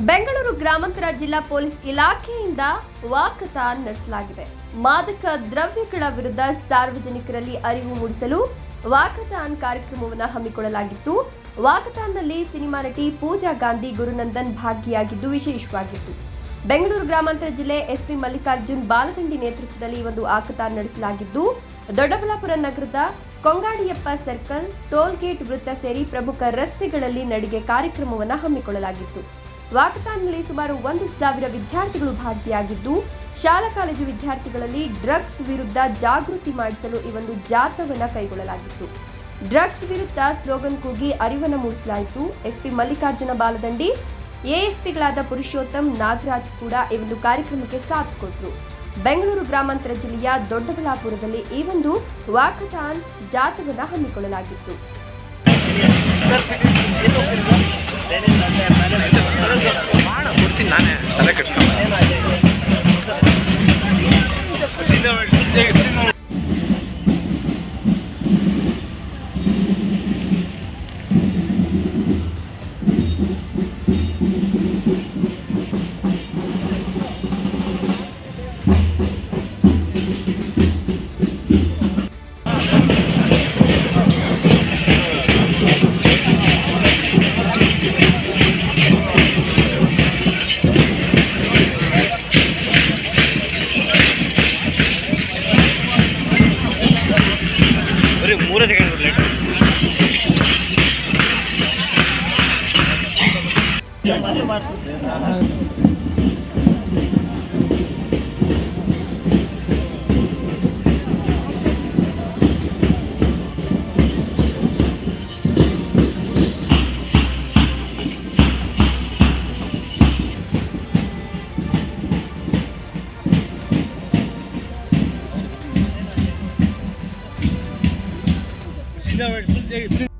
ಬೆಂಗಳೂರು ಗ್ರಾಮಾಂತರ ಜಿಲ್ಲಾ ಪೊಲೀಸ್ ಇಲಾಖೆಯಿಂದ ವಾಕಥಾನ್ ನಡೆಸಲಾಗಿದೆ. ಮಾದಕ ದ್ರವ್ಯಗಳ ವಿರುದ್ಧ ಸಾರ್ವಜನಿಕರಲ್ಲಿ ಅರಿವು ಮೂಡಿಸಲು ವಾಕಥಾನ್ ಕಾರ್ಯಕ್ರಮವನ್ನು ಹಮ್ಮಿಕೊಳ್ಳಲಾಗಿತ್ತು. ವಾಕಥಾನ್ನಲ್ಲಿ ಸಿನಿಮಾ ನಟಿ ಪೂಜಾ ಗಾಂಧಿ ಗುರುನಂದನ್ ಭಾಗಿಯಾಗಿದ್ದು ವಿಶೇಷವಾಗಿತ್ತು. ಬೆಂಗಳೂರು ಗ್ರಾಮಾಂತರ ಜಿಲ್ಲೆ ಎಸ್ಪಿ ಮಲ್ಲಿಕಾರ್ಜುನ್ ಬಾಲದಂಡಿ ನೇತೃತ್ವದಲ್ಲಿ ಒಂದು ವಾಕಥಾನ್ ನಡೆಸಲಾಗಿದ್ದು, ದೊಡ್ಡಬಳ್ಳಾಪುರ ನಗರದ ಕೊಂಗಾಡಿಯಪ್ಪ ಸರ್ಕಲ್, ಟೋಲ್ ಗೇಟ್ ವೃತ್ತ ಸೇರಿ ಪ್ರಮುಖ ರಸ್ತೆಗಳಲ್ಲಿ ನಡಿಗೆ ಕಾರ್ಯಕ್ರಮವನ್ನು ಹಮ್ಮಿಕೊಳ್ಳಲಾಗಿತ್ತು. ವಾಕಥಾನ್ನಲ್ಲಿ ಸುಮಾರು 1,000 ವಿದ್ಯಾರ್ಥಿಗಳು ಭಾಗಿಯಾಗಿದ್ದು, ಶಾಲಾ ಕಾಲೇಜು ವಿದ್ಯಾರ್ಥಿಗಳಲ್ಲಿ ಡ್ರಗ್ಸ್ ವಿರುದ್ಧ ಜಾಗೃತಿ ಮಾಡಿಸಲು ಈ ಒಂದು ಜಾಥಾವನ್ನು ಕೈಗೊಳ್ಳಲಾಗಿತ್ತು. ಡ್ರಗ್ಸ್ ವಿರುದ್ಧ ಸ್ಲೋಗನ್ ಕೂಗಿ ಅರಿವನ್ನು ಮೂಡಿಸಲಾಯಿತು. ಎಸ್ಪಿ ಮಲ್ಲಿಕಾರ್ಜುನ ಬಾಲದಂಡಿ, ಎಎಸ್ಪಿಗಳಾದ ಪುರುಷೋತ್ತಮ್, ನಾಗರಾಜ್ ಕೂಡ ಈ ಒಂದು ಕಾರ್ಯಕ್ರಮಕ್ಕೆ ಸಾಥ್ ಕೊಟ್ಟರು. ಬೆಂಗಳೂರು ಗ್ರಾಮಾಂತರ ಜಿಲ್ಲೆಯ ದೊಡ್ಡಬಳ್ಳಾಪುರದಲ್ಲಿ ಈ ಒಂದು ವಾಕಥಾನ್ ಜಾಥಾವನ್ನು ಹಮ್ಮಿಕೊಳ್ಳಲಾಗಿತ್ತು. Давай,